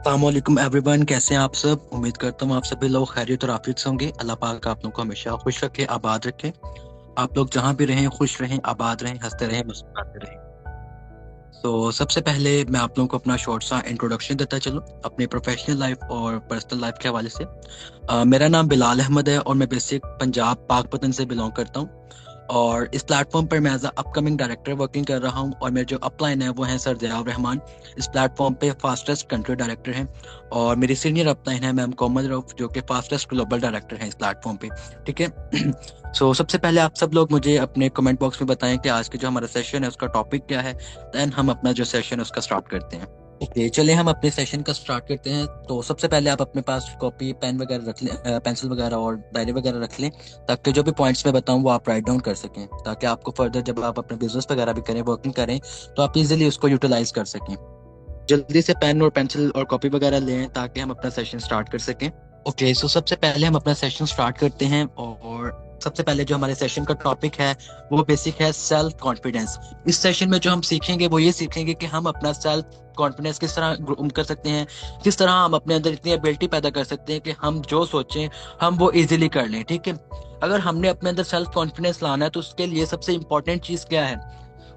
अस्सलामुअलैकुम एवरीवन, कैसे हैं आप सब। उम्मीद करता हूँ आप सभी लोग खैरियत और आफियत से होंगे। अल्लाह पाक आप लोगों को हमेशा खुश रखे, आबाद रखे। आप लोग जहाँ भी रहें खुश रहें, आबाद रहें, हंसते रहें, मुस्कुराते रहें। सबसे पहले मैं आप लोगों को अपना शॉर्ट सा इंट्रोडक्शन देता चलूँ अपने प्रोफेशनल लाइफ और पर्सनल लाइफ के हवाले से। मेरा नाम बिलाल अहमद है और मैं बेसिक पंजाब पाकपतन से बिलोंग करता हूँ। और इस प्लेटफॉर्म पर मैं एज अपकमिंग डायरेक्टर वर्किंग कर रहा हूँ और मेरे जो अपलाइन है वो है सर ज़ियाउर रहमान। इस प्लेटफॉर्म पे फास्टेस्ट कंट्री डायरेक्टर हैं। और मेरी सीनियर अपलाइन है मैम कोमल रऊफ, जो कि फास्टेस्ट ग्लोबल डायरेक्टर हैं इस प्लेटफॉर्म पे। ठीक है। सबसे पहले आप सब लोग मुझे अपने कमेंट बॉक्स में बताएं कि आज के जो हमारा सेशन है उसका टॉपिक क्या है। देन हम अपना जो सेशन है उसका स्टार्ट करते हैं। ओके, चलिए हम अपने सेशन का स्टार्ट करते हैं। तो सबसे पहले आप अपने पास कॉपी पेन वगैरह रख लें, पेंसिल वगैरह और डायरी वगैरह रख लें, ताकि जो भी पॉइंट्स मैं बताऊं वो आप राइट डाउन कर सकें, ताकि आपको फर्दर जब आप अपने बिजनेस वगैरह भी करें, वर्किंग करें, तो आप इजीली उसको यूटिलाइज कर सकें। जल्दी से पेन और पेंसिल और कॉपी वगैरह लें ताकि हम अपना सेशन स्टार्ट कर सकें। ओके, सबसे पहले हम अपना सेशन स्टार्ट करते हैं। और सबसे पहले जो हमारे सेशन का टॉपिक है वो बेसिक है सेल्फ कॉन्फिडेंस। इस सेशन में जो हम सीखेंगे वो ये सीखेंगे कि हम अपना सेल्फ कॉन्फिडेंस किस तरह ग्रूम कर सकते हैं, किस तरह हम अपने अंदर इतनी एबिलिटी पैदा कर सकते हैं कि हम जो सोचें हम वो इजीली कर लें। ठीक है। अगर हमने अपने अंदर सेल्फ कॉन्फिडेंस लाना है तो उसके लिए सबसे इंपॉर्टेंट चीज क्या है।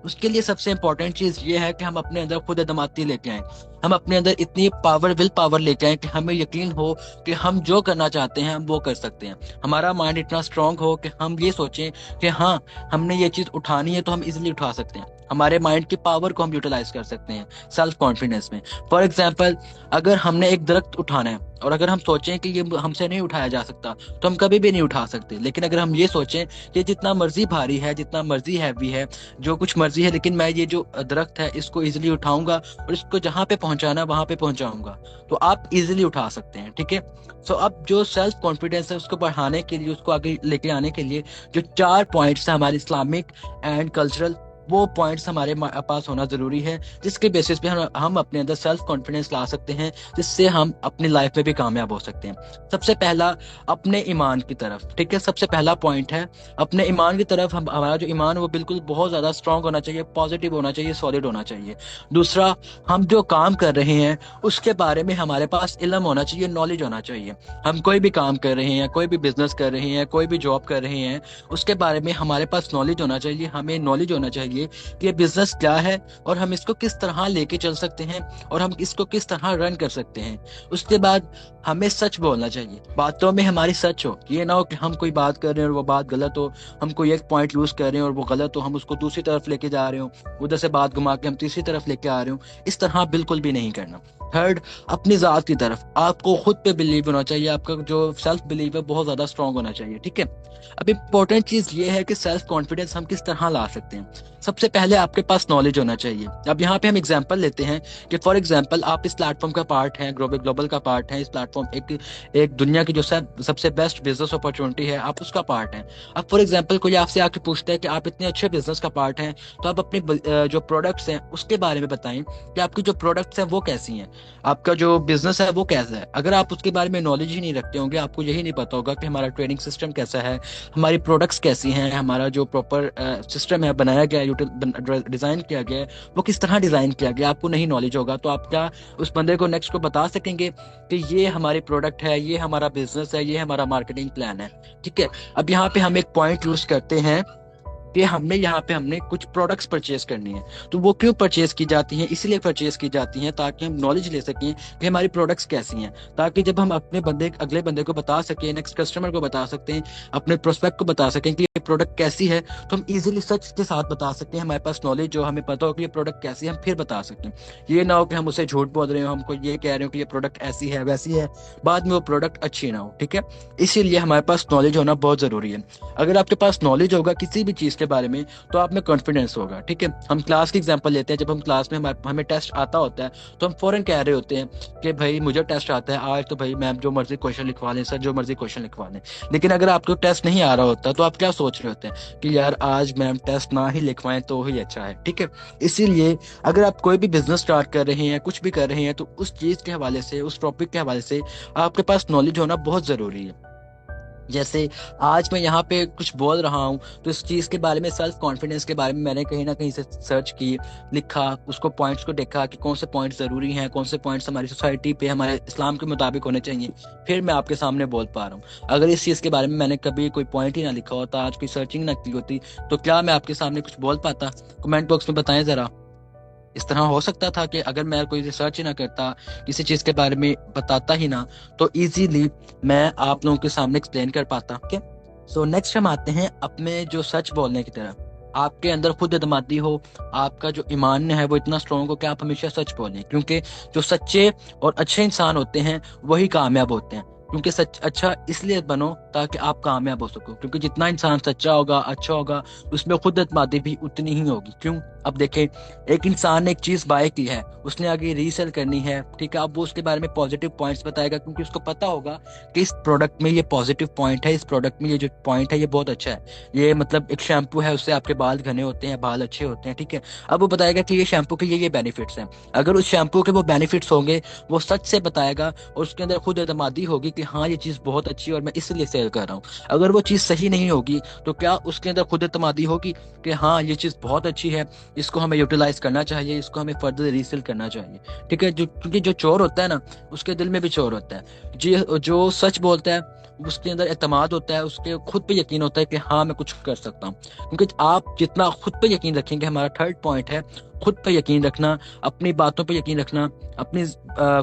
उसके लिए सबसे इंपॉर्टेंट चीज ये है कि हम अपने अंदर खुद एतमादी लेके आए। हम अपने अंदर इतनी पावर, विल पावर लेके आए कि हमें यकीन हो कि हम जो करना चाहते हैं हम वो कर सकते हैं। हमारा माइंड इतना स्ट्रांग हो कि हम ये सोचें कि हाँ, हमने ये चीज उठानी है तो हम इजिली उठा सकते हैं। हमारे माइंड की पावर को हम यूटिलाइज कर सकते हैं सेल्फ कॉन्फिडेंस में। फॉर एग्जाम्पल, अगर हमने एक दरख्त उठाना है और अगर हम सोचें कि ये हमसे नहीं उठाया जा सकता, तो हम कभी भी नहीं उठा सकते। लेकिन अगर हम ये सोचें कि जितना मर्जी भारी है, जितना मर्जी हैवी है, जो कुछ मर्जी है, लेकिन मैं ये जो दरख्त है इसको इजिली उठाऊंगा और इसको जहां पे पहुंचाना है वहां पे पहुंचाऊंगा, तो आप इजिली उठा सकते हैं। ठीक है। अब जो सेल्फ कॉन्फिडेंस है उसको बढ़ाने के लिए, उसको आगे लेके आने के लिए जो 4 पॉइंट्स है हमारे इस्लामिक एंड कल्चरल, वो पॉइंट्स हमारे पास होना जरूरी है, जिसके बेसिस पे हम अपने अंदर सेल्फ कॉन्फिडेंस ला सकते हैं, जिससे हम अपनी लाइफ में भी कामयाब हो सकते हैं। सबसे पहला, अपने ईमान की तरफ। ठीक है। सबसे पहला पॉइंट है अपने ईमान की तरफ। हम हमारा जो ईमान है वो बिल्कुल बहुत ज्यादा स्ट्रांग होना चाहिए, पॉजिटिव होना चाहिए, सॉलिड होना चाहिए। दूसरा, हम जो काम कर रहे हैं उसके बारे में हमारे पास इल्म होना चाहिए, नॉलेज होना चाहिए। हम कोई भी काम कर रहे हैं, कोई भी बिजनेस कर रहे हैं, कोई भी जॉब कर रहे हैं, उसके बारे में हमारे पास नॉलेज होना चाहिए। हमें नॉलेज होना चाहिए कि ये बिजनेस क्या है और हम इसको किस तरह लेके चल सकते हैं और हम इसको किस तरह रन कर सकते हैं। उसके बाद हमें सच बोलना चाहिए, बातों में हमारी सच हो। ये ना हो कि हम कोई बात कर रहे हैं और वो बात गलत हो, हम कोई एक पॉइंट यूज कर रहे हैं और वो गलत हो, हम उसको दूसरी तरफ लेके जा रहे हो, उधर से बात घुमा के हम तीसरी तरफ लेके आ रहे हो। इस तरह बिल्कुल भी नहीं करना। थर्ड, अपनी जात की तरफ आपको खुद पे बिलीव होना चाहिए। आपका जो सेल्फ बिलीव है बहुत ज्यादा स्ट्रांग होना चाहिए। ठीक है। अब इंपॉर्टेंट चीज ये है कि सेल्फ कॉन्फिडेंस हम किस तरह ला सकते हैं। सबसे पहले आपके पास नॉलेज होना चाहिए। अब यहाँ पे हम एग्जांपल लेते हैं कि फॉर एग्जांपल आप इस प्लेटफॉर्म का पार्ट हैं, ग्लोबल का पार्ट है। इस प्लेटफॉर्म एक एक दुनिया की जो सबसे बेस्ट बिजनेस अपॉर्चुनिटी है, आप उसका पार्ट हैं। अब फॉर एग्जांपल कोई आपसे आके पूछता है कि आप इतने अच्छे बिजनेस का पार्ट हैं, तो आप अपने जो प्रोडक्ट्स हैं उसके बारे में बताएं कि आपकी जो प्रोडक्ट्स हैं वो कैसी हैं, आपका जो बिजनेस है वो कैसा है। अगर आप उसके बारे में नॉलेज ही नहीं रखते होंगे, आपको यही नहीं पता होगा कि हमारा ट्रेडिंग सिस्टम कैसा है, हमारी प्रोडक्ट्स कैसी हैं, हमारा जो प्रॉपर सिस्टम है बनाया गया है, डिजाइन किया गया है, वो किस तरह डिजाइन किया गया, आपको नहीं नॉलेज होगा, तो आप क्या उस बंदे को नेक्स्ट को बता सकेंगे कि ये हमारी प्रोडक्ट है, ये हमारा बिजनेस है, ये हमारा मार्केटिंग प्लान है। ठीक है। अब यहाँ पे हम एक पॉइंट यूज करते हैं कि हमने कुछ प्रोडक्ट्स परचेज करनी है। तो वो क्यों परचेज की जाती हैं, इसलिए परचेज की जाती हैं ताकि हम नॉलेज ले सकें कि हमारी प्रोडक्ट्स कैसी हैं, ताकि जब हम अपने अगले बंदे को बता सकें, नेक्स्ट कस्टमर को बता सकते हैं, अपने प्रोस्पेक्ट को बता सकें कि ये प्रोडक्ट कैसी है, तो हम इजीली सच के साथ बता सकते हैं। हमारे पास नॉलेज जो, हमें पता हो कि ये प्रोडक्ट कैसी है, हम फिर बता सकते हैं। ये ना हो कि हम उसे झूठ बोल रहे हो, हमको ये कह रहे हो कि ये प्रोडक्ट ऐसी है वैसी है, बाद में वो प्रोडक्ट अच्छी ना हो। ठीक है। इसीलिए हमारे पास नॉलेज होना बहुत जरूरी है। अगर आपके पास नॉलेज होगा किसी भी चीज के बारे में तो आप में कॉन्फिडेंस होगा। ठीक है। हम क्लास की एग्जांपल लेते हैं। जब हम क्लास में हमें टेस्ट आता होता है तो हम फौरन कह रहे होते हैं कि भाई मुझे टेस्ट आता है आज, तो भाई मैम जो मर्जी क्वेश्चन लिखवा लें, सर जो मर्जी क्वेश्चन लिखवा लें। लेकिन अगर आपको टेस्ट नहीं आ रहा होता तो आप क्या सोच रहे होते हैं कि यार आज मैम टेस्ट ना ही लिखवाएं तो ही अच्छा है। ठीक है। इसीलिए अगर आप कोई भी बिजनेस स्टार्ट कर रहे हैं, कुछ भी कर रहे हैं, तो उस चीज के हवाले से, उस टॉपिक के हवाले से आपके पास नॉलेज होना बहुत जरूरी है। जैसे आज मैं यहाँ पे कुछ बोल रहा हूँ तो इस चीज़ के बारे में, सेल्फ कॉन्फिडेंस के बारे में मैंने कहीं ना कहीं से सर्च की, लिखा, उसको पॉइंट्स को देखा कि कौन से पॉइंट्स ज़रूरी हैं, कौन से पॉइंट्स हमारी सोसाइटी पे हमारे इस्लाम के मुताबिक होने चाहिए, फिर मैं आपके सामने बोल पा रहा हूँ। अगर इस चीज़ के बारे में मैंने कभी कोई पॉइंट ही ना लिखा होता, आज कोई सर्चिंग ना की होती, तो क्या मैं आपके सामने कुछ बोल पाता? कमेंट बॉक्स में बताएं ज़रा। इस तरह हो सकता था कि अगर मैं कोई रिसर्च ही ना करता, किसी चीज़ के बारे में बताता ही ना, तो इजीली मैं आप लोगों के सामने एक्सप्लेन कर पाता। ओके, सो नेक्स्ट हम आते हैं अपने जो सच बोलने की तरफ। आपके अंदर खुद एतमादी हो, आपका जो ईमान है वो इतना स्ट्रॉन्ग हो कि आप हमेशा सच बोलें, क्योंकि जो सच्चे और अच्छे इंसान होते हैं वही कामयाब होते हैं। क्योंकि सच अच्छा इसलिए बनो ताकि आप कामयाब हो सको, क्योंकि जितना इंसान सच्चा होगा, अच्छा होगा, उसमें खुद एतमादी भी उतनी ही होगी। क्यों? अब देखें, एक इंसान ने एक चीज बाय की है, उसने आगे रीसेल करनी है, ठीक है, अब वो उसके बारे में पॉजिटिव पॉइंट्स बताएगा, क्योंकि उसको पता होगा कि इस प्रोडक्ट में ये पॉजिटिव पॉइंट है, इस प्रोडक्ट में ये जो पॉइंट है ये बहुत अच्छा है। ये मतलब एक शैम्पू है, उससे आपके बाल घने होते हैं, बाल अच्छे होते हैं, ठीक है। अब वो बताएगा कि ये शैम्पू के ये बेनिफिट्स हैं। अगर उस शैम्पू के वो बेनिफिट्स होंगे, वो सच से बताएगा और उसके अंदर खुद एतमादी होगी कि हाँ ये चीज़ बहुत अच्छी है और मैं इसलिए सेल कर रहा हूँ। अगर वो चीज़ सही नहीं होगी तो क्या उसके अंदर खुद एतमादी होगी कि हाँ ये चीज़ बहुत अच्छी है, इसको हमें यूटिलाइज करना चाहिए, इसको हमें फर्दर रीसेल करना चाहिए, ठीक है। जो क्योंकि जो चोर होता है ना, उसके दिल में भी चोर होता है। जी, जो सच बोलता है उसके अंदर एतमाद होता है, उसके खुद पे यकीन होता है कि हाँ मैं कुछ कर सकता हूँ। क्योंकि आप जितना खुद पे यकीन रखेंगे, हमारा थर्ड पॉइंट है खुद पे यकीन रखना, अपनी बातों पे यकीन रखना, अपनी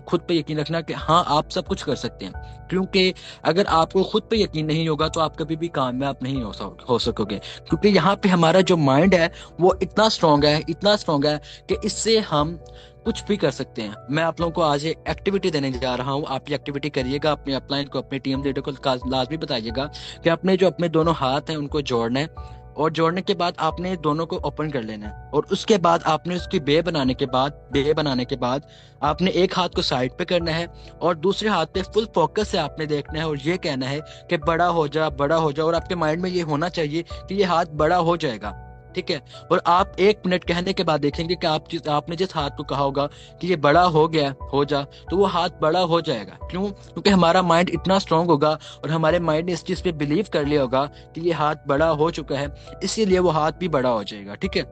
खुद पे यकीन रखना कि हाँ आप सब कुछ कर सकते हैं। क्योंकि अगर आपको खुद पे यकीन नहीं होगा तो आप कभी भी कामयाब नहीं हो सकोगे। क्योंकि यहाँ पे हमारा जो माइंड है वो इतना स्ट्रांग है, इतना स्ट्रांग है कि इससे हम कुछ भी कर सकते हैं। मैं आप लोगों को आज एक एक्टिविटी देने जा रहा हूँ, आप ये एक्टिविटी करिएगा, अपने अपलाइन को, अपने टीम लीडर को लाजमी बताइएगा कि अपने दोनों हाथ हैं उनको जोड़ना है, और जोड़ने के बाद आपने दोनों को ओपन कर लेना है, और उसके बाद आपने उसकी बे बनाने के बाद आपने एक हाथ को साइड पे करना है और दूसरे हाथ पे फुल फोकस से आपने देखना है और ये कहना है कि बड़ा हो जा, बड़ा हो जा, और आपके माइंड में ये होना चाहिए कि ये हाथ बड़ा हो जाएगा, ठीक है। और आप 1 मिनट कहने के बाद देखेंगे कि आपने जिस हाथ को कहा होगा कि ये बड़ा हो गया, हो जा, तो वो हाथ बड़ा हो जाएगा। क्यों? क्योंकि हमारा माइंड इतना स्ट्रांग होगा और हमारे माइंड ने इस चीज पे बिलीव कर लिया होगा कि ये हाथ बड़ा हो चुका है, इसीलिए वो हाथ भी बड़ा हो जाएगा, ठीक है।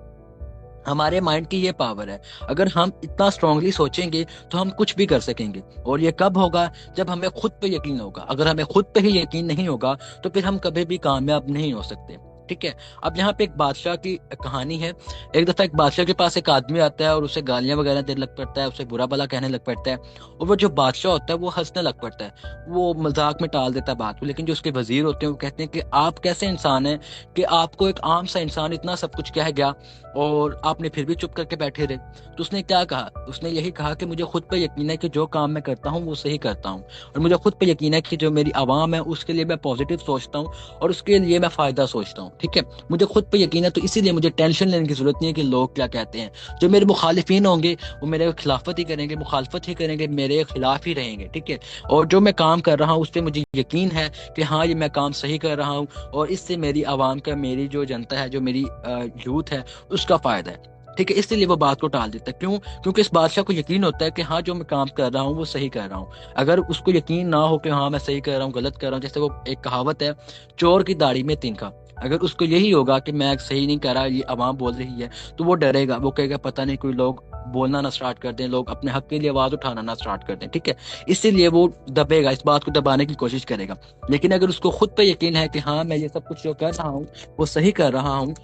हमारे माइंड की ये पावर है, अगर हम इतना स्ट्रांगली सोचेंगे तो हम कुछ भी कर सकेंगे। और ये कब होगा? जब हमें खुद पे यकीन होगा। अगर हमें खुद पे ही यकीन नहीं होगा तो फिर हम कभी भी कामयाब नहीं हो सकते, ठीक है। अब यहाँ पे एक बादशाह की कहानी है। एक दफा एक बादशाह के पास एक आदमी आता है और उसे गालियां वगैरह देने लग पड़ता है, उसे बुरा भला कहने लग पड़ता है, और वो जो बादशाह होता है वो हंसने लग पड़ता है, वो मजाक में टाल देता है बात को। लेकिन जो उसके वजीर होते हैं वो कहते हैं कि आप कैसे इंसान हैं कि आपको एक आम सा इंसान इतना सब कुछ कह गया और आपने फिर भी चुप करके बैठे रहे। तो उसने क्या कहा? उसने यही कहा कि मुझे खुद पे यकीन है कि जो काम मैं करता हूँ वो सही करता हूँ, और मुझे खुद पे यकीन है कि जो मेरी आवाम है उसके लिए मैं पॉजिटिव सोचता हूँ और उसके लिए मैं फायदा सोचता हूँ, ठीक है। मुझे खुद पे यकीन है, तो इसीलिए मुझे टेंशन लेने की जरूरत नहीं है कि लोग क्या कहते हैं। जो मेरे मुखालिफिन होंगे वो मेरे खिलाफत ही करेंगे, मुखालफत ही करेंगे, मेरे खिलाफ ही रहेंगे, ठीक है। और जो मैं काम कर रहा हूँ उस पर मुझे यकीन है कि हाँ ये मैं काम सही कर रहा हूँ और इससे मेरी आवाम का, मेरी जो जनता है, जो मेरी यूथ है, उसका फायदा है, ठीक है। इसलिए वो बात को टाल देता है। क्यों? क्योंकि इस बादशाह को यकीन होता है कि हाँ जो मैं काम कर रहा हूँ वो सही कर रहा हूँ। अगर उसको यकीन ना हो कि हाँ मैं सही कर रहा हूँ, गलत कर रहा हूँ, जैसे वो एक कहावत है, चोर की दाढ़ी में तिनका, अगर उसको यही होगा कि मैं सही नहीं कर रहा, ये आवाम बोल रही है, तो वो डरेगा, वो कहेगा पता नहीं कोई लोग बोलना ना स्टार्ट कर दें, लोग अपने हक के लिए आवाज उठाना ना स्टार्ट कर दें, ठीक है। इसीलिए वो दबेगा, इस बात को दबाने की कोशिश करेगा। लेकिन अगर उसको खुद पे यकीन है कि हाँ मैं ये सब कुछ जो कर रहा हूँ वो सही कर रहा हूँ,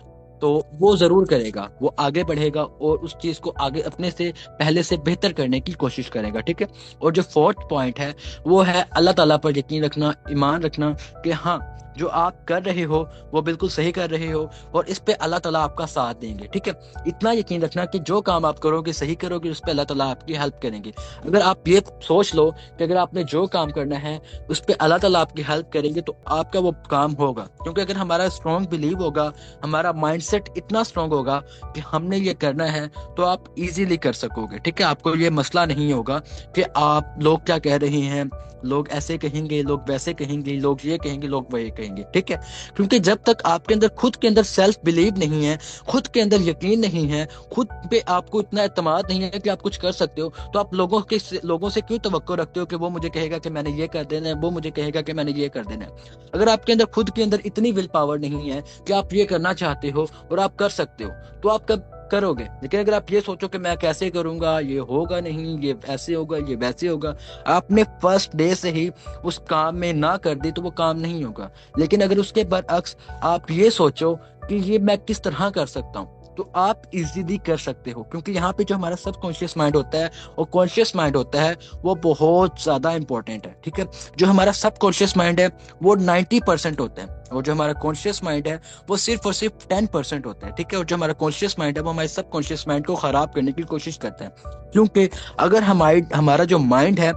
तो वो जरूर करेगा, वो आगे बढ़ेगा और उस चीज को आगे अपने से पहले से बेहतर करने की कोशिश करेगा, ठीक है। और जो फोर्थ पॉइंट है वो है अल्लाह ताला पर यकीन रखना, ईमान रखना कि हाँ जो आप कर रहे हो वो बिल्कुल सही कर रहे हो और इस पे अल्लाह ताला आपका साथ देंगे, ठीक है। इतना यकीन रखना कि जो काम आप करोगे, सही करोगे, उस पे अल्लाह ताला आपकी हेल्प करेंगे। अगर आप ये सोच लो कि अगर आपने जो काम करना है उस पे अल्लाह ताला आपकी हेल्प करेंगे तो आपका वो काम होगा। क्योंकि अगर हमारा स्ट्रॉन्ग बिलीव होगा, हमारा माइंड माइंडसेट इतना स्ट्रांग होगा कि हमने ये करना है तो आप इजीली कर सकोगे। ठीक है, आपको ये मसला नहीं होगा कि आप लोग क्या कह रहे हैं, लोग ऐसे कहेंगे, लोग वैसे कहेंगे, लोग ये कहेंगे, लोग वही कहेंगे। ठीक है, क्योंकि जब तक आपके अंदर खुद के अंदर सेल्फ बिलीव नहीं है, खुद के अंदर यकीन नहीं है, खुद पे आपको इतना एतमाद नहीं है कि आप कुछ कर सकते हो, तो आप लोगों से क्यों तवक्को रखते हो कि वो मुझे कहेगा कि मैंने ये कर देना है, वो मुझे कहेगा कि मैंने ये कर देना है। अगर आपके अंदर खुद के अंदर इतनी विल पावर नहीं है कि आप ये करना चाहते हो और आप कर सकते हो, तो आप कब करोगे? लेकिन अगर आप ये सोचो कि मैं कैसे करूंगा, ये होगा नहीं, ये ऐसे होगा, ये वैसे होगा, आपने फर्स्ट डे से ही उस काम में ना कर दी तो वो काम नहीं होगा। लेकिन अगर उसके बरअक्स आप ये सोचो कि ये मैं किस तरह कर सकता हूँ, तो आप इजीली कर सकते हो। क्योंकि यहाँ पे जो हमारा सबकॉन्शियस माइंड होता है और कॉन्शियस माइंड होता है वो बहुत ज्यादा इंपॉर्टेंट है। ठीक है, जो हमारा सबकॉन्शियस माइंड है वो 90% होता है और जो हमारा कॉन्शियस माइंड है वो सिर्फ और सिर्फ 10% होता है। ठीक है, और जो हमारा कॉन्शियस माइंड है वो हमारे सबकॉन्शियस माइंड को खराब करने की कोशिश करता है। क्योंकि अगर हमारा जो माइंड है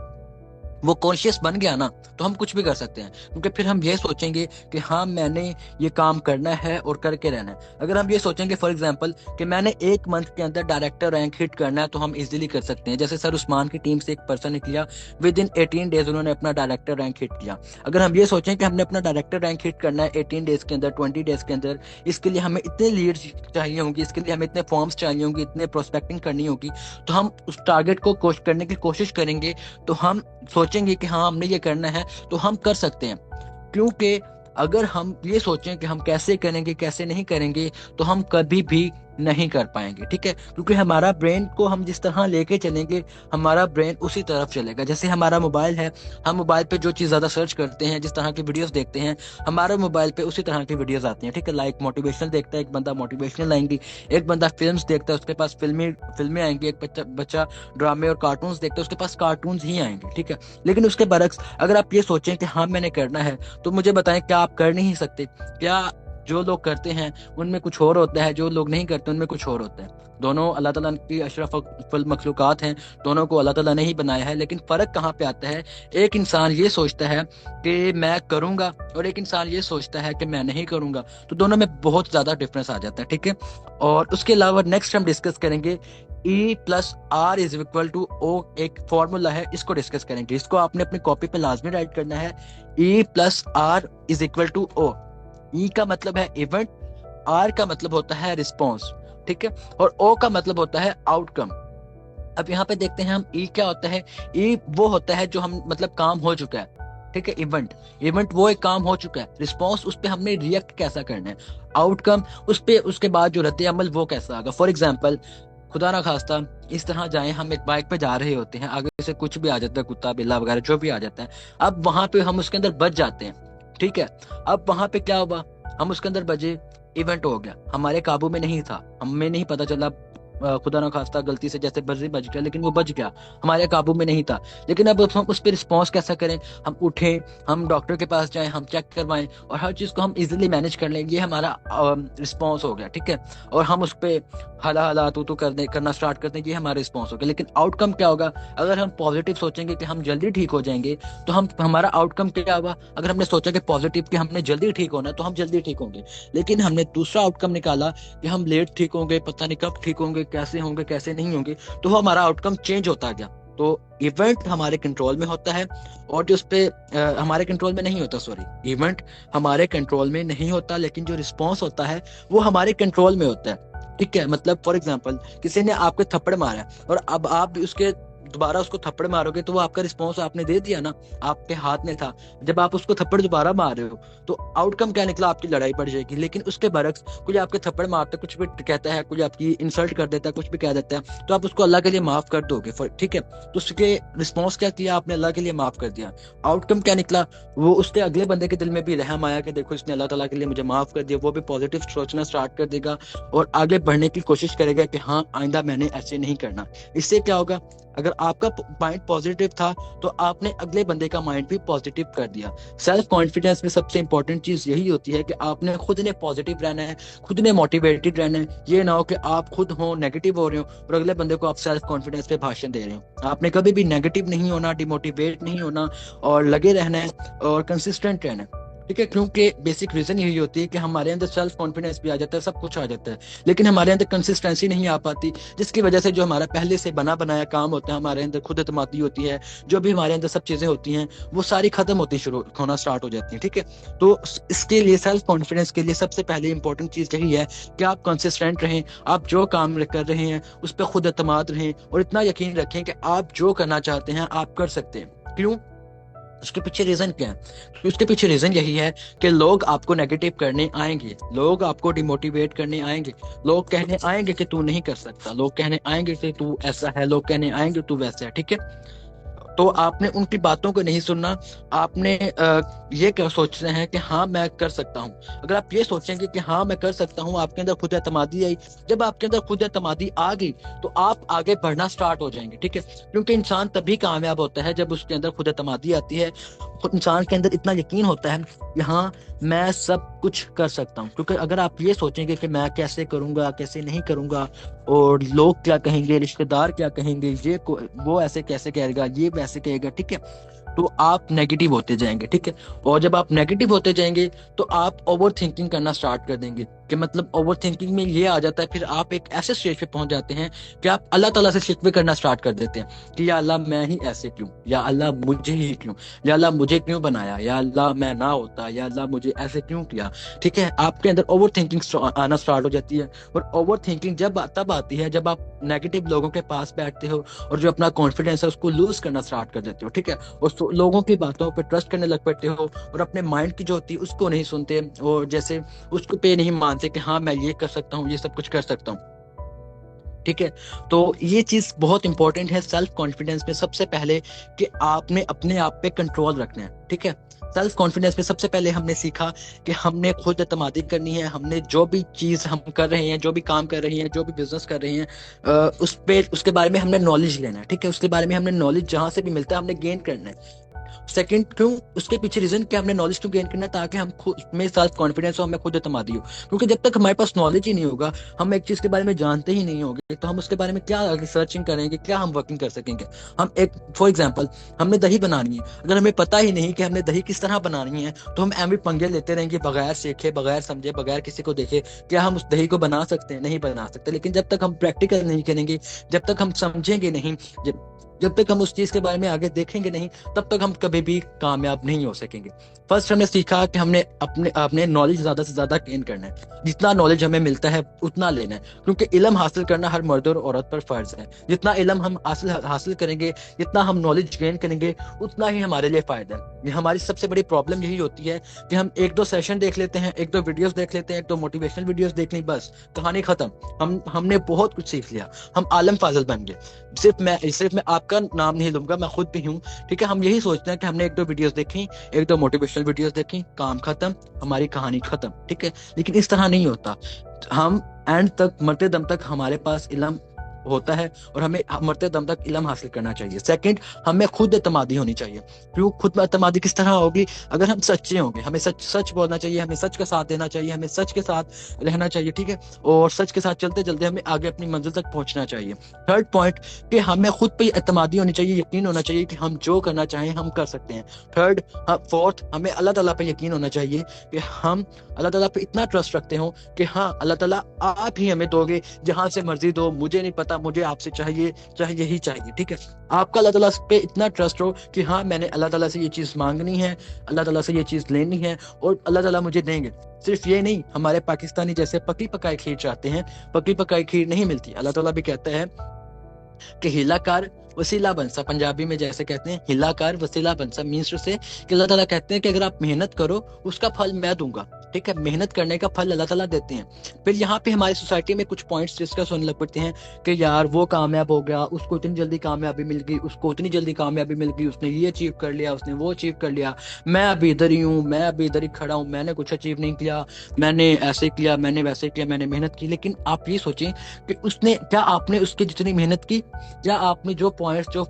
वो कॉन्शियस बन गया ना, तो हम कुछ भी कर सकते हैं। क्योंकि फिर हम ये सोचेंगे कि हाँ मैंने ये काम करना है और करके रहना है। अगर हम ये सोचेंगे फॉर एग्जांपल कि मैंने 1 मंथ के अंदर डायरेक्टर रैंक हिट करना है, तो हम इजीली कर सकते हैं। जैसे सर उस्मान की टीम से एक पर्सन निकला, विद इन 18 डेज उन्होंने अपना डायरेक्टर रैंक हिट किया। अगर हम ये सोचें कि हमने अपना डायरेक्टर रैंक हिट करना है 18 डेज के अंदर, 20 डेज के अंदर, इसके लिए हमें इतने लीड्स चाहिए होंगी, इसके लिए हमें इतने फॉर्म्स चाहिए होंगी, इतने प्रोस्पेक्टिंग करनी होगी, तो हम उस टारगेट को करने की कोशिश करेंगे। तो हम सोचेंगे कि हाँ हमने ये करना है तो हम कर सकते हैं। क्योंकि अगर हम ये सोचें कि हम कैसे करेंगे, कैसे नहीं करेंगे, तो हम कभी भी नहीं कर पाएंगे। ठीक है, क्योंकि हमारा ब्रेन को हम जिस तरह लेके चलेंगे, हमारा ब्रेन उसी तरफ चलेगा। जैसे हमारा मोबाइल है, हम मोबाइल पे जो चीज़ ज़्यादा सर्च करते हैं, जिस तरह की वीडियोस देखते हैं, हमारे मोबाइल पे उसी तरह की वीडियोस आती हैं। ठीक है, लाइक मोटिवेशनल देखता है एक बंदा, मोटिवेशनल आएंगी, एक बंदा फिल्म्स देखता है उसके पास फिल्में आएंगी, एक बच्चा ड्रामे और कार्टून्स देखता है उसके पास कार्टून्स ही आएंगे। ठीक है, लेकिन उसके बरक्स अगर आप ये सोचें कि हाँ मैंने करना है, तो मुझे बताएं क्या आप कर नहीं सकते? क्या जो लोग करते हैं उनमें कुछ और होता है, जो लोग नहीं करते उनमें कुछ और होता है? दोनों अल्लाह ताला की अशरफुल मखलूकात हैं, दोनों को अल्लाह ताला ने ही बनाया है। लेकिन फ़र्क कहाँ पे आता है? एक इंसान ये सोचता है कि मैं करूँगा और एक इंसान ये सोचता है कि मैं नहीं करूँगा, तो दोनों में बहुत ज़्यादा डिफरेंस आ जाता है। ठीक है, और उसके अलावा नेक्स्ट हम डिस्कस करेंगे E+R=O, एक फॉर्मूला है, इसको डिस्कस करेंगे। इसको आपने अपनी कॉपी पे लाजमी राइट करना है। E+R=O। ई का मतलब है इवेंट, आर का मतलब होता है रिस्पॉन्स, ठीक है, और ओ का मतलब होता है आउटकम। अब यहाँ पे देखते हैं हम ई क्या होता है। ई वो होता है जो हम मतलब काम हो चुका है। ठीक है, इवेंट वो एक काम हो चुका है। रिस्पॉन्स उस पे हमने रिएक्ट कैसा करना है। आउटकम उस पे उसके बाद जो रद्द अमल वो कैसा आएगा। फॉर एग्जाम्पल खुदा ना खास्ता इस तरह जाए, हम एक बाइक पे जा रहे होते हैं, आगे से कुछ भी आ जाता है, कुत्ता बिल्ला वगैरह जो भी आ जाता है। अब वहां पे हम उसके अंदर बच जाते हैं। ठीक है, अब वहां पे क्या हुआ, हम उसके अंदर बचे, इवेंट हो गया, हमारे काबू में नहीं था, हमें नहीं पता चला, खुदा ना खास्ता गलती से जैसे बच गया, लेकिन वो बच गया, हमारे काबू में नहीं था। लेकिन अब हम उस पर रिस्पॉन्स कैसा करें? हम उठें, हम डॉक्टर के पास जाएं, हम चेक करवाएं और हर चीज़ को हम इजीली मैनेज कर लें, ये हमारा रिस्पॉन्स हो गया। ठीक है, और हम उस पर हला हला तू करना स्टार्ट करते हैं, ये हमारा रिस्पॉन्स हो गया। लेकिन आउटकम क्या होगा? अगर हम पॉजिटिव सोचेंगे कि हम जल्दी ठीक हो जाएंगे, तो हमारा आउटकम क्या होगा? अगर हमने सोचा कि पॉजिटिव कि हमने जल्दी ठीक होना, तो हम जल्दी ठीक होंगे। लेकिन हमने दूसरा आउटकम निकाला कि हम लेट ठीक होंगे, पता नहीं कब ठीक होंगे, कैसे होंगे, कैसे नहीं होंगे, तो वो हमारा आउटकम चेंज होता गया। तो इवेंट हमारे कंट्रोल में होता है और जो उस पे हमारे कंट्रोल में नहीं होता, सॉरी, इवेंट हमारे कंट्रोल में नहीं होता, लेकिन जो रिस्पॉन्स होता है वो हमारे कंट्रोल में होता है। ठीक है, मतलब फॉर एग्जांपल किसी ने आपके थप्पड़ मारा और अब आप उसके दोबारा उसको थप्पड़ मारोगे, तो वो आपका रिस्पॉन्स आपने दे दिया ना, आपके हाथ में था। जब आप उसको थप्पड़ दोबारा मार रहे हो, तो आउटकम क्या निकला? आपकी लड़ाई बढ़ जाएगी। लेकिन उसके बरक्स कोई आपके थप्पड़ मारता है, कुछ भी कहता है, कोई आपकी इंसल्ट कर देता है, कुछ भी कह देता है, तो आप उसको अल्लाह के लिए माफ कर दोगे। ठीक है, तो उसके रिस्पॉन्स क्या किया आपने? अल्लाह के लिए माफ कर दिया। आउटकम क्या निकला? वो उसके अगले बंदे के दिल में भी रहम आया कि देखो इसने अल्लाह ताला के लिए मुझे माफ कर दिया, वो भी पॉजिटिव सोचना स्टार्ट कर देगा और आगे बढ़ने की कोशिश करेगा कि हाँ आइंदा मैंने ऐसे नहीं करना। इससे क्या होगा? अगर आपका माइंड पॉजिटिव था, तो आपने अगले बंदे का माइंड भी पॉजिटिव कर दिया। सेल्फ कॉन्फिडेंस में सबसे इंपॉर्टेंट चीज यही होती है कि आपने खुद ने पॉजिटिव रहना है, खुद ने मोटिवेटेड रहना है। ये ना हो कि आप खुद हो नेगेटिव हो रहे हो और अगले बंदे को आप सेल्फ कॉन्फिडेंस पे भाषण दे रहे हो। आपने कभी भी नेगेटिव नहीं होना, डिमोटिवेट नहीं होना और लगे रहना है और कंसिस्टेंट रहना है। ठीक है, क्योंकि बेसिक रीजन यही होती है कि हमारे अंदर सेल्फ कॉन्फिडेंस भी आ जाता है, सब कुछ आ जाता है, लेकिन हमारे अंदर कंसिस्टेंसी नहीं आ पाती, जिसकी वजह से जो हमारा पहले से बना बनाया काम होता है, हमारे अंदर खुद एतमादी होती है, जो भी हमारे अंदर सब चीजें होती हैं वो सारी खत्म होती शुरू होना स्टार्ट हो जाती है। ठीक है, तो इसके लिए सेल्फ कॉन्फिडेंस के लिए सबसे पहले इंपॉर्टेंट चीज यही है कि आप कंसिस्टेंट रहें, आप जो काम कर रहे हैं उस पर खुद एतमाद रहें और इतना यकीन रखें कि आप जो करना चाहते हैं आप कर सकते हैं। क्यों? उसके पीछे रीजन क्या है? उसके पीछे रीजन यही है कि लोग आपको नेगेटिव करने आएंगे, लोग आपको डिमोटिवेट करने आएंगे, लोग कहने आएंगे कि तू नहीं कर सकता, लोग कहने आएंगे कि तू ऐसा है, लोग कहने आएंगे तू वैसा है। ठीक है, तो आपने उनकी बातों को नहीं सुनना, आपने ये क्या सोचना है कि हाँ मैं कर सकता हूँ। अगर आप ये सोचेंगे कि हाँ मैं कर सकता हूँ, आपके अंदर खुद एतमादी आई, जब आपके अंदर खुद एतमादी आ गई तो आप आगे बढ़ना स्टार्ट हो जाएंगे। ठीक है, क्योंकि इंसान तभी कामयाब होता है जब उसके अंदर खुद एतमादी आती है, खुद इंसान के अंदर इतना यकीन होता है कि हाँ मैं सब कुछ कर सकता हूँ। क्योंकि अगर आप ये सोचेंगे कि मैं कैसे करूंगा, कैसे नहीं करूंगा, और लोग क्या कहेंगे, रिश्तेदार क्या कहेंगे, वो ऐसे कैसे कहेगा, ये वैसे कहेगा, ठीक है, तो आप नेगेटिव होते जाएंगे। ठीक है, और जब आप नेगेटिव होते जाएंगे तो आप ओवर थिंकिंग करना स्टार्ट कर देंगे, कि मतलब ओवर थिंकिंग में ये आ जाता है, फिर आप एक ऐसे स्टेज पे पहुंच जाते हैं कि आप अल्लाह ताला से शिकवे करना स्टार्ट कर देते हैं कि या अल्लाह मैं ही ऐसे क्यों, या अल्लाह मुझे ही क्यों, या अल्लाह मुझे क्यों बनाया, या अल्लाह मैं ना होता, या अल्लाह मुझे ऐसे क्यों किया। ठीक है, आपके अंदर ओवर थिंकिंग आना स्टार्ट हो जाती है, और ओवर थिंकिंग जब तब आती है जब आप नेगेटिव लोगों के पास बैठते हो और जो अपना कॉन्फिडेंस है उसको लूज करना स्टार्ट कर देते हो। ठीक है, और लोगों की बातों पर ट्रस्ट करने लग पड़ते हो और अपने माइंड की जो होती है उसको नहीं सुनते, और जैसे उसको पे नहीं मानते कि हाँ मैं ये कर सकता हूँ, ये सब कुछ कर सकता हूँ। ठीक है, तो ये चीज बहुत इंपॉर्टेंट है सेल्फ कॉन्फिडेंस में, सबसे पहले कि आपने अपने आप पे कंट्रोल रखना है। ठीक है, सेल्फ कॉन्फिडेंस में सबसे पहले हमने सीखा कि हमने खुद एतमादी करनी है, हमने जो भी चीज हम कर रहे हैं, जो भी काम कर रहे हैं, जो भी बिजनेस कर रहे हैं, उस पे उसके बारे में हमने नॉलेज लेना है। ठीक है, उसके बारे में हमने नॉलेज जहां से भी मिलता है हमने गेन करना है। सेकंड, क्यों उसके पीछे रीजन क्या, हमने नॉलेज क्यों गेन करना है, ताकि हम खुद में सेल्फ कॉन्फिडेंस हो, हमें खुद एतमादी हो। क्योंकि जब तक हमारे पास नॉलेज ही नहीं होगा, हम एक चीज के बारे में जानते ही नहीं होंगे, तो हम उसके बारे में क्या आगे सर्चिंग करेंगे, क्या हम वर्किंग कर सकेंगे। हम एक फॉर एग्जाम्पल हमने दही बनानी है, अगर हमें पता ही नहीं कि हमने दही किस तरह बनानी है, तो हम एम पंगे लेते रहेंगे बगैर सीखे, बगैर समझे, बगैर किसी को देखे। क्या हम उस दही को बना सकते हैं? नहीं बना सकते। लेकिन जब तक हम प्रैक्टिकल नहीं करेंगे, जब तक हम समझेंगे नहीं, जब तक हम उस चीज के बारे में आगे देखेंगे नहीं, तब तक हम कभी भी कामयाब नहीं हो सकेंगे। फर्स्ट हमने सीखा कि हमने अपने अपने नॉलेज ज्यादा से ज्यादा गेन करना है, जितना नॉलेज हमें मिलता है उतना लेना है, क्योंकि इल्म हासिल करना हर मर्द और औरत पर फर्ज है। जितना इल्म हम हासिल करेंगे, जितना हम नॉलेज गेन करेंगे, उतना ही हमारे लिए फायदा है। ये हमारी सबसे बड़ी प्रॉब्लम यही होती है कि हम एक दो सेशन देख लेते हैं, एक दो वीडियोस देख लेते हैं, एक दो मोटिवेशनल वीडियोस देख ली, बस कहानी खत्म। हमने बहुत कुछ सीख लिया, हम आलम फाजल बन गए। सिर्फ मैं आपका नाम नहीं लूंगा, मैं खुद भी हूँ। ठीक है, हम यही सोचते हैं कि हमने एक दो वीडियोस देखी, एक दो मोटिवेशनल वीडियोस देखी, काम खत्म, हमारी कहानी खत्म। ठीक है, लेकिन इस तरह नहीं होता। हम एंड तक, मरते दम तक हमारे पास इल्म होता है, और हमें मरते दम तक इल्म हासिल करना चाहिए। सेकंड, हमें खुद एतमादी होनी चाहिए। क्यों खुद एतमादी किस तरह होगी? अगर हम सच्चे होंगे, हमें सच सच बोलना चाहिए, हमें सच का साथ देना चाहिए, हमें सच के साथ रहना चाहिए। ठीक है, और सच के साथ चलते चलते हमें आगे अपनी मंजिल तक पहुंचना चाहिए। थर्ड पॉइंट, कि हमें खुद पे एतमादी होनी चाहिए, यकीन होना चाहिए कि हम जो करना चाहें हम कर सकते हैं। थर्ड, फोर्थ, हमें अल्लाह ताला पे यकीन होना चाहिए कि हम अल्लाह ताला पे इतना ट्रस्ट रखते हो कि हाँ अल्लाह ताला आप ही हमें दोगे, जहां से मर्जी दो, मुझे नहीं पता, मुझे आपसे चाहिए, चाहिए ही चाहिए। ठीक है, आपका अल्लाह ताला पे इतना ट्रस्ट हो कि हाँ मैंने अल्लाह ताला से ये चीज मांगनी है, अल्लाह ताला से ये चीज लेनी है, और अल्लाह ताला मुझे देंगे। सिर्फ ये नहीं, हमारे पाकिस्तानी जैसे पकी पकाई खीर चाहते हैं, पकी पकाई खीर नहीं मिलती। अल्लाह ताला भी कहता है कि हिलाकार वसीला बनसा, पंजाबी में जैसे कहते हैं हिलाकार वसीला बनसा, मीन्स से कि अल्लाह ताला कहते हैं कि अगर आप मेहनत करो उसका फल मैं दूंगा। ठीक है, मेहनत करने का फल अल्लाह ताला देते हैं। फिर यहाँ पे हमारी सोसाइटी में कुछ पॉइंट्स डिस्कस होने लग पड़ते हैं कि यार वो कामयाब हो गया, उसको इतनी जल्दी कामयाबी मिल गई, उसको इतनी जल्दी कामयाबी मिल गई, उसने ये अचीव कर लिया, उसने वो अचीव कर लिया, मैं अभी इधर ही हूँ, मैं अभी इधर ही खड़ा हूँ, मैंने कुछ अचीव नहीं किया, मैंने ऐसे किया, मैंने वैसे किया, मैंने मेहनत की। लेकिन आप ये सोचें कि उसने क्या, आपने उसकी जितनी मेहनत की, या आपने जो पॉइंट्स, जो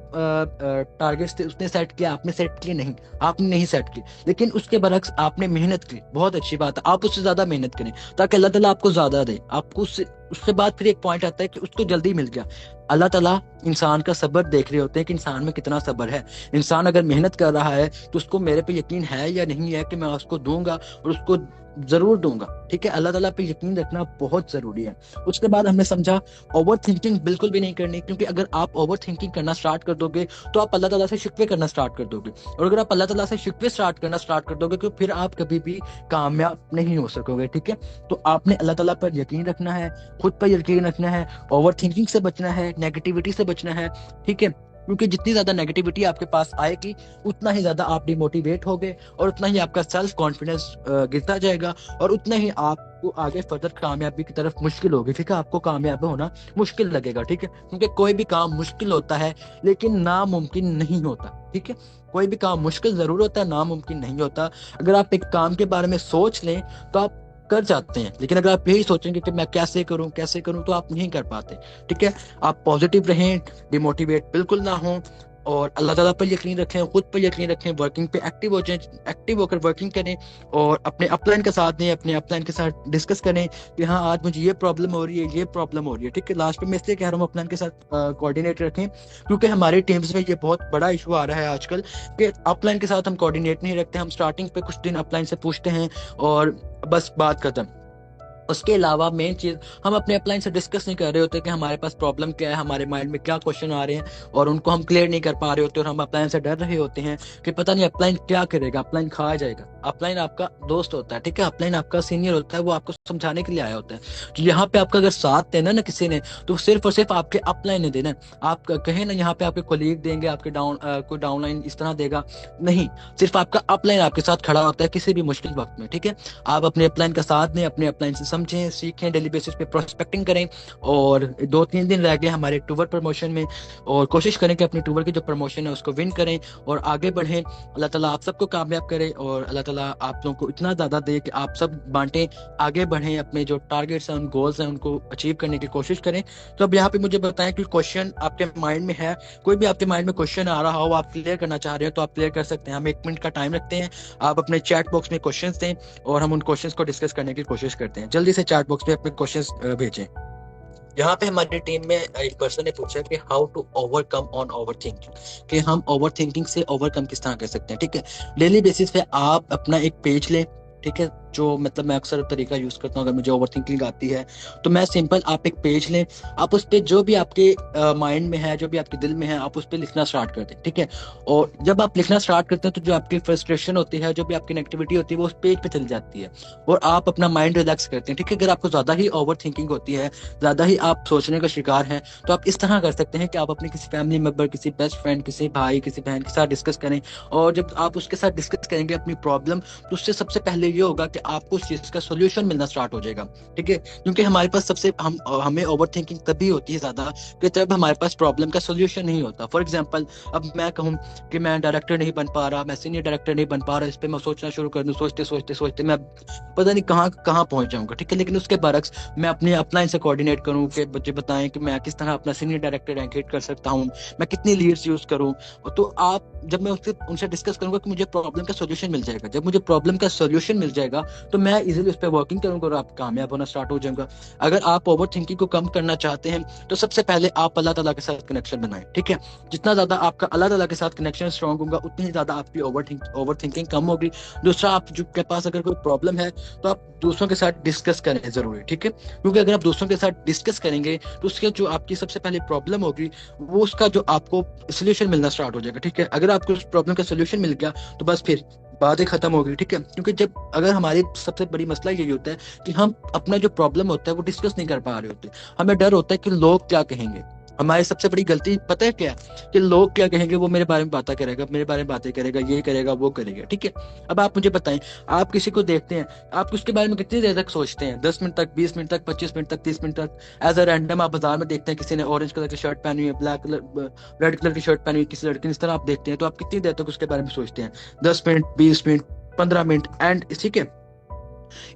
टारगेट्स थे उसने सेट किया, आपने सेट किए? नहीं, आपने नहीं सेट की। लेकिन उसके बरक्स आपने मेहनत की, बहुत अच्छी बात है, आप उससे ज्यादा मेहनत करें ताकि अल्लाह ताला आपको ज्यादा दे, आपको उससे उसके बाद फिर एक पॉइंट आता है कि उसको जल्दी मिल गया। अल्लाह ताला इंसान का सब्र देख रहे होते हैं कि इंसान में कितना सब्र है। इंसान अगर मेहनत कर रहा है तो उसको मेरे पे यकीन है या नहीं है कि मैं उसको दूंगा और उसको जरूर दूंगा। ठीक है, अल्लाह ताला पे यकीन रखना बहुत जरूरी है। उसके बाद हमने समझा ओवर थिंकिंग बिल्कुल भी नहीं करनी, क्योंकि अगर आप ओवर थिंकिंग करना स्टार्ट कर दोगे तो आप अल्लाह ताला से शिकवे करना स्टार्ट कर दोगे, और अगर आप अल्लाह ताला से शिकवे करना स्टार्ट कर दोगे तो फिर आप कभी भी कामयाब नहीं हो सकोगे। ठीक है, तो आपने अल्लाह ताला पर यकीन रखना है, खुद पर यकीन रखना है, ओवर थिंकिंग से बचना है, नेगेटिविटी से बचना है। ठीक है, क्योंकि जितनी ज्यादा नेगेटिविटी आपके पास आएगी उतना ही ज्यादा आप डिमोटिवेट होगे और उतना ही आपका सेल्फ कॉन्फिडेंस गिरता जाएगा और उतना ही आपको आगे फर्दर कामयाबी की तरफ मुश्किल होगी। ठीक है, आपको कामयाब होना मुश्किल लगेगा। ठीक है, क्योंकि कोई भी काम मुश्किल होता है लेकिन नामुमकिन नहीं होता। ठीक है, कोई भी काम मुश्किल जरूर होता है, नामुमकिन नहीं होता। अगर आप एक काम के बारे में सोच लें तो आप कर जाते हैं, लेकिन अगर आप यही सोचेंगे कि मैं कैसे करूं तो आप नहीं कर पाते। ठीक है, आप पॉजिटिव रहें, डिमोटिवेट बिल्कुल ना हो, और अल्लाह ताला पर यकीन रखें, खुद पर यकीन रखें, वर्किंग पे एक्टिव हो जाएं, एक्टिव होकर वर्किंग करें और अपने अपलाइन का साथ दें, अपने अपलाइन के साथ डिस्कस करें कि हाँ आज मुझे ये प्रॉब्लम हो रही है, ये प्रॉब्लम हो रही है। ठीक है, लास्ट में मैं इसलिए कह रहा हूँ अपलाइन के साथ कोऑर्डिनेट रखें, क्योंकि हमारे टीम्स में ये बहुत बड़ा इशू आ रहा है आजकल कि अपलाइन के साथ हम कोऑर्डिनेट नहीं रखते। हम स्टार्टिंग पे कुछ दिन अपलाइन से पूछते हैं और बस बात खत्म। उसके अलावा मेन चीज हम अपने अपलाइन से डिस्कस नहीं कर रहे होते कि हमारे पास प्रॉब्लम क्या है, हमारे माइंड में क्या क्वेश्चन आ रहे हैं, और उनको हम क्लियर नहीं कर पा रहे होते और हम अपलाइन से डर रहे होते हैं कि पता नहीं अपलाइन क्या करेगा, अपलाइन खा जाएगा। अपलाइन आपका दोस्त होता है। ठीक है, अपलाइन आपका सीनियर होता है, वो आपको समझाने के लिए आया होता है। तो यहाँ पे आपका अगर साथ देना ना किसी ने, तो सिर्फ और सिर्फ आपके अपलाइन ने देना। आप कहें ना यहाँ पे आपके कोलीग देंगे, आपके कोई डाउनलाइन इस तरह देगा, नहीं, सिर्फ आपका अपलाइन आपके साथ खड़ा होता है किसी भी मुश्किल वक्त में। ठीक है, आप अपने अपलाइन का साथ दें, अपने अपलाइन से समझें, सीखें, डेली बेसिस पे प्रोस्पेक्टिंग करें। और 2-3 दिन रह गए हमारे टूवर प्रमोशन में, और कोशिश करें कि अपनी टूवर की जो प्रमोशन है उसको विन करें और आगे बढ़ें। अल्लाह ताला आप सबको कामयाब करे और अल्लाह ताला आप लोगों को इतना ज़्यादा दे कि आप सब बांटें, आगे बढ़ें, अपने जो टारगेट्स हैं, उन गोल्स हैं, उनको अचीव करने की कोशिश करें। तो अब यहाँ पे मुझे बताएं कि क्वेश्चन आपके माइंड में है, कोई भी आपके माइंड में क्वेश्चन आ रहा हो, आप क्लियर करना चाह रहे हो तो आप क्लियर कर सकते हैं। हम 1 मिनट का टाइम रखते हैं, आप अपने चैट बॉक्स में क्वेश्चन दें और हम उन क्वेश्चंस को डिस्कस करने की कोशिश करते हैं। जल्दी से चैट बॉक्स में अपने क्वेश्चंस भेजें। यहाँ पे हमारी टीम में एक पर्सन ने पूछा कि how to overcome on over thinking, कि हम ओवर थिंकिंग से ओवरकम किस तरह कर सकते हैं। ठीक है, डेली बेसिस पे आप अपना एक पेज लें। ठीक है, जो मतलब मैं अक्सर तरीका यूज करता हूँ अगर मुझे ओवर थिंकिंग आती है तो मैं सिंपल, आप एक पेज लें, आप उस पर जो भी आपके माइंड में है, जो भी आपके दिल में है, आप उस पर लिखना स्टार्ट कर दें। ठीक है, और जब आप लिखना स्टार्ट करते हैं तो जो आपकी फ्रस्ट्रेशन होती है, जो भी आपकी नेगेटिविटी होती है, वो उस पेज पे चली जाती है और आप अपना माइंड रिलैक्स करते हैं। ठीक है, अगर आपको ज्यादा ही ओवर थिंकिंग होती है, ज्यादा ही आप सोचने का शिकार हैं, तो आप इस तरह कर सकते हैं कि आप अपने किसी फैमिली मेंबर, किसी बेस्ट फ्रेंड, किसी भाई, किसी बहन के साथ डिस्कस करें। और जब आप उसके साथ डिस्कस करेंगे अपनी प्रॉब्लम, तो उससे सबसे पहले ये होगा कि आपको उस चीज का सोल्यूशन मिलना स्टार्ट हो जाएगा। ठीक है, क्योंकि हमारे पास हमें ओवर थिंकिंग तभी होती है ज्यादा कि जब हमारे पास प्रॉब्लम का सोल्यूशन नहीं होता। फॉर एग्जाम्पल, अब मैं कहूँ कि मैं डायरेक्टर नहीं बन पा रहा, मैं सीनियर डायरेक्टर नहीं बन पा रहा, इस पर मैं सोचना शुरू कर दूं, सोचते सोचते सोचते मैं पता नहीं कहाँ कहाँ पहुंच जाऊंगा। ठीक है, लेकिन उसके बरक्स मैं अपने अपलाइन से कोऑर्डिनेट करूँ कि बच्चे बताएं कि मैं किस तरह अपना सीनियर डायरेक्टर रैंक हिट कर सकता हूँ, मैं कितनी लीड्स यूज करूँ। तो आप जब मैं उनसे डिस्कस करूंगा कि मुझे प्रॉब्लम का सोल्यूशन मिल जाएगा, जब मुझे प्रॉब्लम का सोल्यूशन मिल जाएगा तो मैं इजीली उस पर वर्किंग करूंगा और आप कामयाब होना स्टार्ट हो जाऊंगा। अगर आप ओवर थिंकिंग को कम करना चाहते हैं तो सबसे पहले आप अल्लाह ताला के साथ कनेक्शन बनाएं। ठीक है, जितना ज्यादा आपका अल्लाह ताला के साथ कनेक्शन स्ट्रांग होगा उतनी ही ज्यादा आपकी ओवर थिंकिंग कम होगी। दूसरा, आप जो के पास अगर कोई प्रॉब्लम है तो आप दूसरों के साथ डिस्कस करें जरूरी। ठीक है, क्योंकि अगर आप दूसरों के साथ डिस्कस करेंगे तो उसके जो आपकी सबसे पहले प्रॉब्लम होगी वो उसका जो आपको सोल्यूशन मिलना स्टार्ट हो जाएगा। ठीक है, अगर आपको उस प्रॉब्लम का सोल्यूशन मिल गया तो बस फिर बातें खत्म हो गई। ठीक है, क्योंकि जब अगर हमारी सबसे बड़ी मसला यही होता है कि हम अपना जो प्रॉब्लम होता है वो डिस्कस नहीं कर पा रहे होते, हमें डर होता है कि लोग क्या कहेंगे। हमारी सबसे बड़ी गलती पता है क्या है? कि लोग क्या कहेंगे, वो मेरे बारे में बातें करेगा, मेरे बारे में बातें करेगा, ये करेगा, वो करेगा। ठीक है, अब आप मुझे बताएं, आप किसी को देखते हैं, आप उसके बारे में कितनी देर तक सोचते हैं? 10 मिनट तक, 20 मिनट तक, 25 मिनट तक, 30 मिनट तक? एज अ रैंडम आप बाजार में देखते हैं किसी ने ऑरेंज कलर की शर्ट पहनी हुई है, ब्लैक कलर, रेड कलर की शर्ट पहनी हुई किसी लड़की ने, इस तरह आप देखते हैं, तो आप कितनी देर तक उसके बारे में सोचते हैं? 10 मिनट, 20 मिनट, 15 मिनट, एंड ठीक है,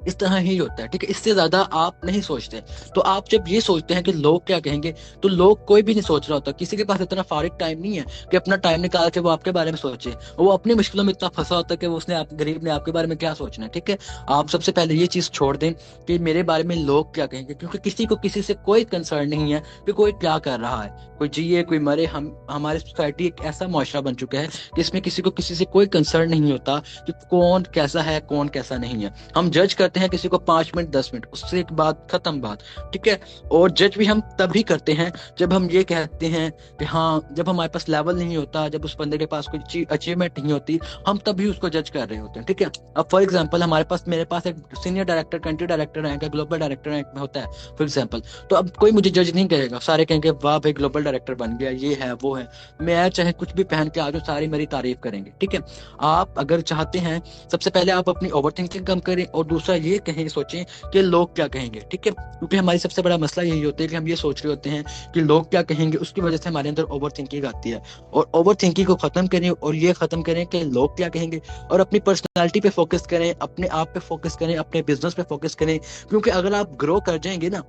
इस तरह ही होता है, ठीक है। इससे ज्यादा आप नहीं सोचते। तो आप जब ये सोचते हैं कि लोग क्या कहेंगे, तो लोग कोई भी नहीं सोच रहा होता, किसी के पास इतना फारिग टाइम नहीं है कि अपना टाइम निकाल के वो आपके बारे में सोचे। वो अपनी मुश्किलों में इतना फंसा होता है कि वो उसने आप गरीब ने आपके बारे में क्या सोचना है, ठीक है। आप सबसे पहले ये चीज छोड़ दें कि मेरे बारे में लोग क्या कहेंगे, क्योंकि किसी को किसी से कोई कंसर्न नहीं है कि कोई क्या कर रहा है, कोई जिए कोई मरे। हम हमारी सोसाइटी एक ऐसा मुआशरा बन चुका है कि इसमें किसी को किसी से कोई कंसर्न नहीं होता कि कौन कैसा है कौन कैसा नहीं है। हम जज करते हैं किसी को 5 मिनट 10 मिनट, उससे एक बात खत्म बात, ठीक है। और जज भी हम तभी करते हैं जब हम ये कहते हैं कि हाँ, जब हमारे पास लेवल नहीं होता, जब उस बंदे के पास कोई अचीवमेंट नहीं होती, हम तभी उसको जज कर रहे होते हैं, ठीक है। अब फॉर एग्जाम्पल मेरे पास एक senior director, country director rank है, ग्लोबल डायरेक्टर रैंक में होता है फॉर एग्जाम्पल। तो अब कोई मुझे जज नहीं करेगा, सारे कहेंगे वाह भाई ग्लोबल डायरेक्टर बन गया, ये है वो है। मैं चाहे कुछ भी पहन के आ जाऊं, सारी मेरी तारीफ करेंगे, ठीक है। आप अगर चाहते हैं, सबसे पहले आप अपनी ओवर थिंकिंग कम करें, और दूसरा ये कहें सोचें कि लोग क्या कहेंगे, ठीक है। क्योंकि हमारी सबसे बड़ा मसला यही होता है कि हम ये सोच रहे होते हैं कि लोग क्या कहेंगे, उसकी वजह से हमारे अंदर ओवर थिंकिंग आती है। और ओवर थिंकिंग को खत्म करें, और ये खत्म करें कि लोग क्या कहेंगे, और अपनी पर्सनालिटी पे फोकस करें, अपने आप पे फोकस करें, अपने बिजनेस पे फोकस करें। क्योंकि अगर आप ग्रो कर जाएंगे ना,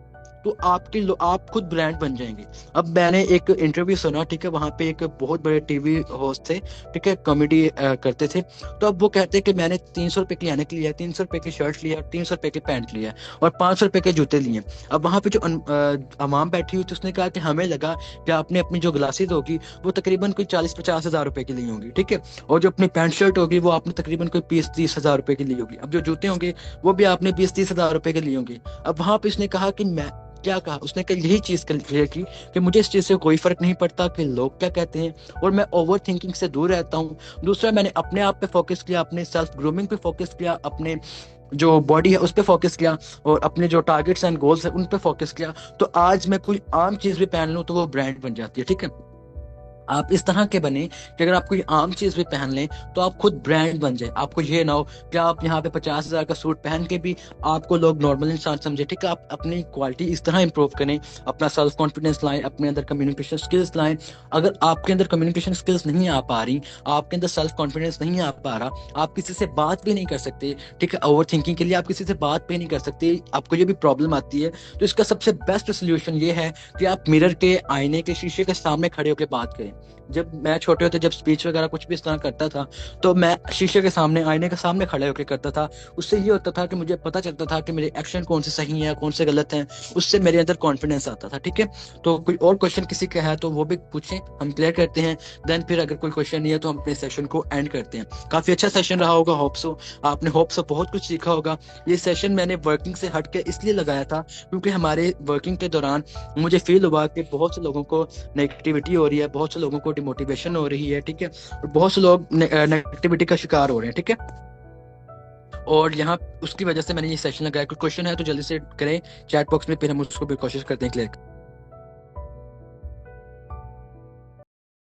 तो आप खुद ब्रांड बन जाएंगे। अब मैंने एक इंटरव्यू सुना, ठीक है, वहां पे एक बहुत बड़े टीवी होस्ट थे, ठीक है, कॉमेडी करते थे। तो अब वो कहते हैं कि मैंने 300 रुपए की ऐनक लिया, 300 रुपए की शर्ट लिया, 300 रुपए की पैंट लिया, और 500 रुपए के जूते लिए। अब वहां पे जो अवाम बैठी हुई थी, उसने कहा कि हमें लगा कि आपने अपनी जो ग्लासेज होगी वो तकरीबन कोई 40-50 हज़ार रुपए की ली होंगी, ठीक है। और जो अपनी पैंट शर्ट होगी वो आपने तकरीबन कोई 20-30 हज़ार रुपए की ली होगी। अब जो जूते होंगे वो भी आपने 20-30 हज़ार रुपए के लिए होंगे। अब वहां पे इसने कहा कि मैं क्या कहा, उसने कल यही चीज क्लियर की कि मुझे इस चीज से कोई फर्क नहीं पड़ता कि लोग क्या कहते हैं, और मैं ओवर थिंकिंग से दूर रहता हूँ। दूसरा, मैंने अपने आप पे फोकस किया, अपने सेल्फ ग्रूमिंग पे फोकस किया, अपने जो बॉडी है उस पे फोकस किया, और अपने जो टारगेट्स एंड गोल्स है उन पे फोकस किया। तो आज मैं कोई आम चीज भी पहन लूं तो वो ब्रांड बन जाती है, ठीक है। आप इस तरह के बने कि अगर आप कोई आम चीज भी पहन लें तो आप खुद ब्रांड बन जाए। आपको ये ना हो कि आप यहाँ पे 50 हज़ार का सूट पहन के भी आपको लोग नॉर्मल इंसान समझे, ठीक है। आप अपनी क्वालिटी इस तरह इंप्रूव करें, अपना सेल्फ कॉन्फिडेंस लाएं, अपने अंदर कम्युनिकेशन स्किल्स लाएं। अगर आपके अंदर कम्युनिकेशन स्किल्स नहीं आ पा रही, आपके अंदर सेल्फ कॉन्फिडेंस नहीं आ पा रहा, आप किसी से बात भी नहीं कर सकते, ठीक है, ओवर थिंकिंग के लिए आप किसी से बात भी नहीं कर सकते, आपको ये भी प्रॉब्लम आती है, तो इसका सबसे बेस्ट सोल्यूशन ये है कि आप मिरर के, आईने के, शीशे के सामने खड़े होकर बात करें। जब मैं छोटे होते, जब स्पीच वगैरह कुछ भी इस तरह करता था, तो मैं शीशे के सामने, आईने के सामने खड़े होकर करता था। उससे ये होता था कि मुझे पता चलता था कि मेरे एक्शन कौन से सही हैं कौन से गलत हैं। उससे मेरे अंदर कॉन्फिडेंस आता था, ठीक है। तो कोई और क्वेश्चन किसी का है तो वो भी पूछें, हम क्लियर करते हैं। देन फिर अगर कोई क्वेश्चन नहीं है तो हम अपने सेशन को एंड करते हैं। काफी अच्छा सेशन रहा होगा, होप सो आपने होप सो बहुत कुछ सीखा होगा। ये सेशन मैंने वर्किंग से हट के इसलिए लगाया था क्योंकि हमारे वर्किंग के दौरान मुझे फील हुआ कि बहुत से लोगों को नेगेटिविटी हो रही है, बहुत से लोगों को डिमोटिवेशन हो रही है, ठीक है, और बहुत से लोग नेगेटिविटी का शिकार हो रहे हैं, ठीक है। और यहाँ उसकी वजह से मैंने ये सेशन लगाया। कोई क्वेश्चन है तो जल्दी से करें चैट बॉक्स में, फिर हम उसको भी कोशिश करते हैं क्लियर।